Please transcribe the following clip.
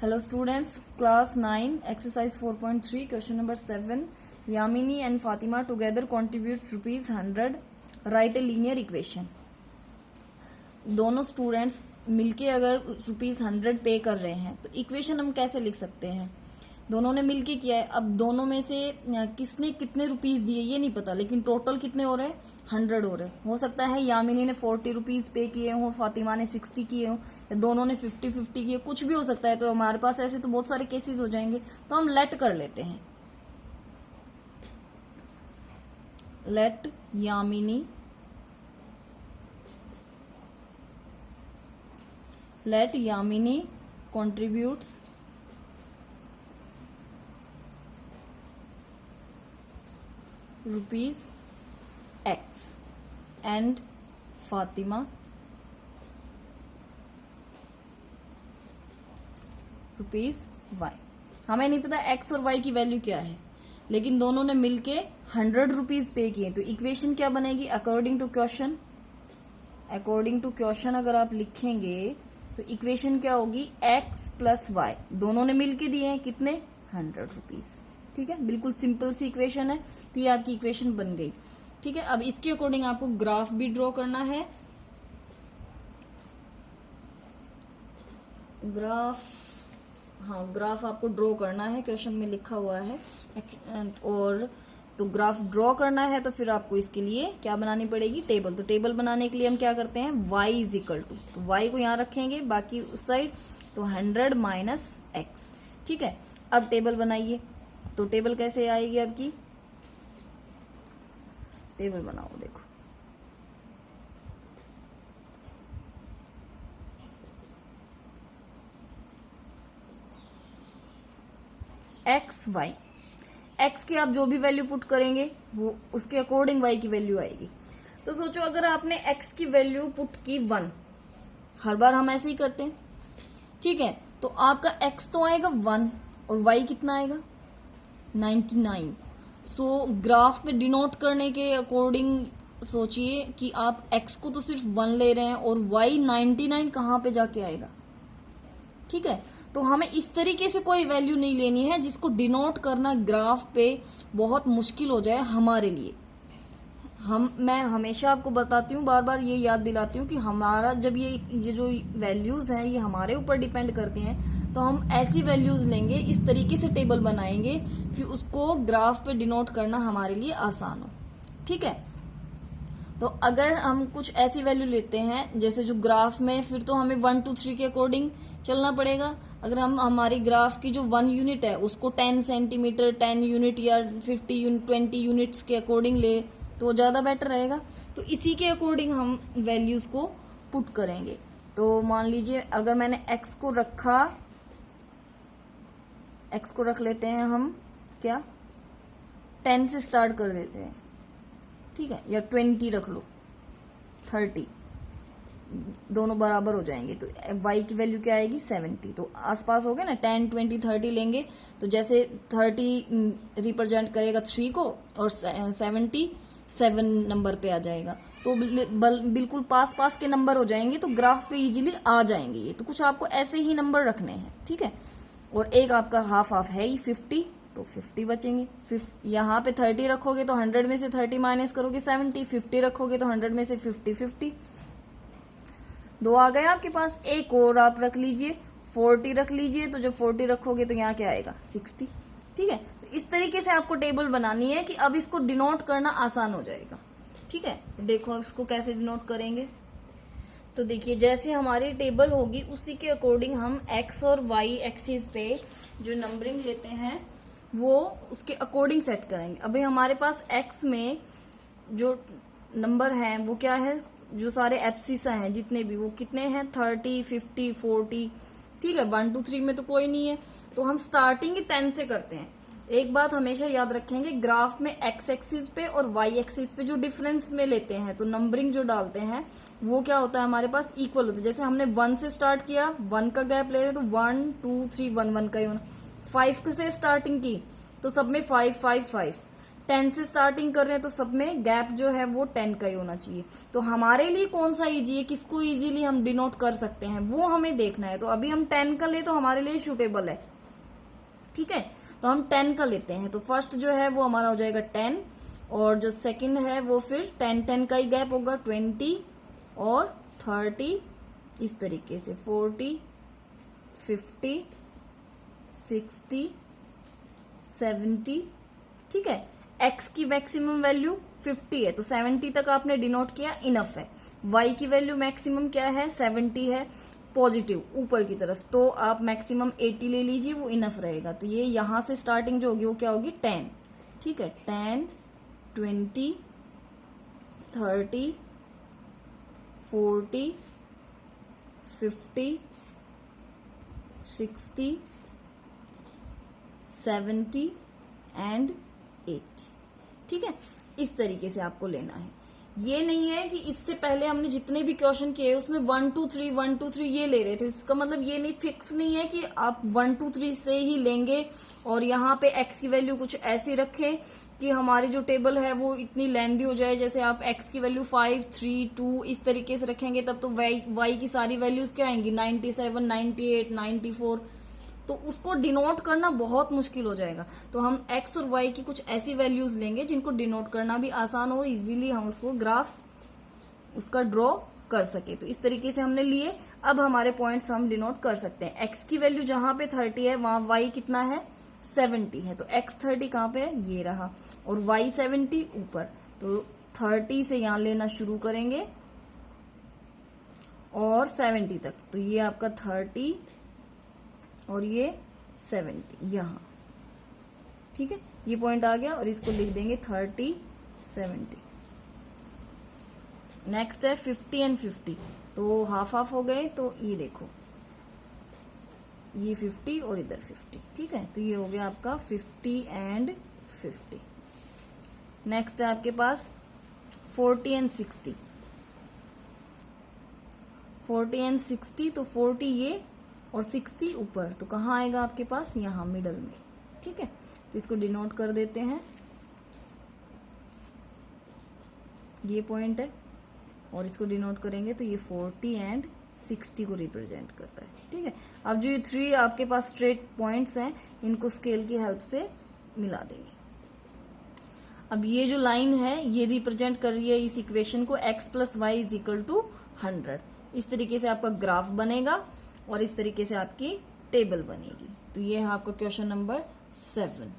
Hello students, class 9, exercise 4.3, question number 7. Yamini and Fatima together contribute rupees 100. Write a linear equation. दोनों students मिलके अगर rupees 100 पे कर रहे हैं तो इक्वेशन हम कैसे लिख सकते हैं। दोनों ने मिलके किया है, अब दोनों में से किसने कितने रुपीज दिए ये नहीं पता, लेकिन टोटल कितने हो रहे हैं 100 हो रहे हैं। हो सकता है यामिनी ने 40 रुपीज पे किए हो, फातिमा ने 60 किए हो, या दोनों ने 50-50 किए, कुछ भी हो सकता है। तो हमारे पास ऐसे तो बहुत सारे केसेस हो जाएंगे, तो हम लेट कर लेते हैं। Let Yamini contributes rupees X and Fatima rupees Y। हमें नहीं पता X और Y की वैल्यू क्या है, लेकिन दोनों ने मिलके 100 रुपीज पे किए। तो इक्वेशन क्या बनेगी अकॉर्डिंग टू क्वेश्चन अगर आप लिखेंगे तो इक्वेशन क्या होगी X प्लस Y। दोनों ने मिलके दिए हैं कितने 100 रुपीज। ठीक है, बिल्कुल सिंपल सी इक्वेशन है। तो ये आपकी इक्वेशन बन गई। ठीक है, अब इसके अकॉर्डिंग आपको ग्राफ भी ड्रॉ करना है। ग्राफ आपको ड्रॉ करना है, क्वेश्चन में लिखा हुआ है। और तो ग्राफ ड्रॉ करना है तो फिर आपको इसके लिए क्या बनानी पड़ेगी टेबल। तो टेबल बनाने के लिए हम क्या करते हैं y इज इक्वल टू, तो y को यहां रखेंगे, बाकी उस साइड तो 100 माइनस x। ठीक है, अब टेबल बनाइए। तो टेबल कैसे आएगी आपकी, टेबल बनाओ। देखो एक्स वाई, एक्स की आप जो भी वैल्यू पुट करेंगे वो उसके अकॉर्डिंग वाई की वैल्यू आएगी। तो सोचो अगर आपने एक्स की वैल्यू पुट की 1, हर बार हम ऐसे ही करते हैं। ठीक है, तो आपका एक्स तो आएगा 1 और वाई कितना आएगा 99। सो ग्राफ पे डिनोट करने के अकॉर्डिंग सोचिए कि आप एक्स को तो सिर्फ 1 ले रहे हैं और वाई 99 कहां पे जाके आएगा। ठीक है, तो हमें इस तरीके से कोई वैल्यू नहीं लेनी है जिसको डिनोट करना ग्राफ पे बहुत मुश्किल हो जाए हमारे लिए। मैं हमेशा आपको बताती हूँ, बार बार ये याद दिलाती हूँ कि हमारा जब ये जो वैल्यूज हैं ये हमारे ऊपर डिपेंड करती हैं, तो हम ऐसी वैल्यूज लेंगे, इस तरीके से टेबल बनाएंगे कि उसको ग्राफ पे डिनोट करना हमारे लिए आसान हो। ठीक है, तो अगर हम कुछ ऐसी वैल्यू लेते हैं जैसे जो ग्राफ में, फिर तो हमें 1 2 3 के अकॉर्डिंग चलना पड़ेगा। अगर हम हमारी ग्राफ की जो 1 यूनिट है उसको 10 सेंटीमीटर 10 यूनिट या 50 यूनिट 20 यूनिट्स के अकॉर्डिंग ले तो ज्यादा बेटर रहेगा। तो इसी के अकॉर्डिंग हम वैल्यूज को पुट करेंगे। तो मान लीजिए अगर मैंने x को रख लेते हैं हम क्या 10 से स्टार्ट कर देते हैं। ठीक है, या 20 रख लो, 30, दोनों बराबर हो जाएंगे। तो y की वैल्यू क्या आएगी 70। तो आसपास हो गए ना, 10 20 30 लेंगे तो जैसे 30 रिप्रेजेंट करेगा 3 को और 70 7 नंबर पे आ जाएगा। तो बिल्कुल पास पास के नंबर हो जाएंगे, तो ग्राफ पे इजीली आ जाएंगे ये। तो कुछ आपको ऐसे ही नंबर रखने हैं। ठीक है, और एक आपका हाफ है ही 50, तो 50 बचेंगे। यहाँ पे 30 रखोगे तो 100 में से 30 माइनस करोगे 70, 50 रखोगे तो 100 में से 50 दो आ गए आपके पास। एक और आप रख लीजिए 40 रख लीजिए, तो जब 40 रखोगे तो यहाँ क्या आएगा 60। ठीक है, तो इस तरीके से आपको टेबल बनानी है कि अब इसको डिनोट करना आसान हो जाएगा। ठीक है, देखो इसको कैसे डिनोट करेंगे। तो देखिए जैसे हमारी टेबल होगी उसी के अकॉर्डिंग हम एक्स और वाई एक्सिस पे जो नंबरिंग लेते हैं वो उसके अकॉर्डिंग सेट करेंगे। अभी हमारे पास एक्स में जो नंबर है वो क्या है, जो सारे एप्सिसा हैं जितने भी, वो कितने हैं 30 50 40। ठीक है, 1 2 3 में तो कोई नहीं है, तो हम स्टार्टिंग 10 से करते हैं। एक बात हमेशा याद रखेंगे, ग्राफ में एक्स एक्सिस पे और वाई एक्सिस पे जो डिफरेंस में लेते हैं तो नंबरिंग जो डालते हैं वो क्या होता है हमारे पास इक्वल होता है। जैसे हमने 1 से स्टार्ट किया, 1 का गैप ले रहे तो 1 2 3 1 1 का ही होना। 5 से स्टार्टिंग की तो सब में 5 5 5, 10 से स्टार्टिंग कर रहे हैं तो सब में गैप जो है वो 10 का ही होना चाहिए। तो हमारे लिए कौन सा इजी है, किसको इजीली हम डिनोट कर सकते हैं, वो हमें देखना है। तो अभी हम 10 का ले तो हमारे लिए सूटेबल है, ठीक है। तो हम 10 का लेते हैं। तो फर्स्ट जो है वो हमारा हो जाएगा 10, और जो सेकंड है वो फिर 10 का ही गैप होगा, 20 और 30, इस तरीके से 40, 50, 60, 70, ठीक है। x की मैक्सिमम वैल्यू 50 है तो 70 तक आपने डिनोट किया, इनफ है। y की वैल्यू मैक्सिमम क्या है, 70 है, पॉजिटिव ऊपर की तरफ, तो आप मैक्सिमम 80 ले लीजिए, वो इनफ रहेगा। तो ये यहां से स्टार्टिंग जो होगी वो क्या होगी, 10, ठीक है। 10, 20, 30, 40, 50, 60, 70 एंड 80, ठीक है। इस तरीके से आपको लेना है। ये नहीं है कि इससे पहले हमने जितने भी क्वेश्चन किए उसमें 1 2 3 1 2 3 ये ले रहे थे, इसका मतलब ये नहीं, फिक्स नहीं है कि आप 1 2 3 से ही लेंगे और यहाँ पे x की वैल्यू कुछ ऐसी रखें कि हमारी जो टेबल है वो इतनी लेंदी हो जाए। जैसे आप x की वैल्यू 5 3 2 इस तरीके से रखेंगे तब तो y की सारी वैल्यूज क्या आएंगी, 97 98 94, तो उसको डिनोट करना बहुत मुश्किल हो जाएगा। तो हम x और y की कुछ ऐसी वैल्यूज लेंगे जिनको डिनोट करना भी आसान हो, इजीली हम उसको ग्राफ उसका ड्रॉ कर सके। तो इस तरीके से हमने लिए। अब हमारे पॉइंट्स हम डिनोट कर सकते हैं। x की वैल्यू जहां पे 30 है वहां y कितना है, 70 है, तो x 30 कहां पे है, ये रहा, और y 70 ऊपर, तो 30 से यहां लेना शुरू करेंगे और 70 तक, तो ये आपका 30 और ये 70 यहां, ठीक है। ये पॉइंट आ गया और इसको लिख देंगे 30 70। नेक्स्ट है 50 एंड 50, तो हाफ हाफ हो गए, तो ये देखो ये 50 और इधर 50, ठीक है। तो ये हो गया आपका 50 एंड 50। नेक्स्ट है आपके पास 40 एंड 60, 40 एंड 60, तो 40 ये और 60 ऊपर, तो कहाँ आएगा आपके पास, यहां मिडल में, ठीक है। तो इसको डिनोट कर देते हैं, ये पॉइंट है, और इसको डिनोट करेंगे तो ये 40 एंड 60 को रिप्रेजेंट कर रहा है, ठीक है। अब जो ये 3 आपके पास स्ट्रेट पॉइंट्स हैं इनको स्केल की हेल्प से मिला देंगे। अब ये जो लाइन है ये रिप्रेजेंट कर रही है इस इक्वेशन को, x plus Y is equal to 100। इस तरीके से आपका ग्राफ बनेगा और इस तरीके से आपकी टेबल बनेगी। तो ये है आपका क्वेश्चन नंबर 7।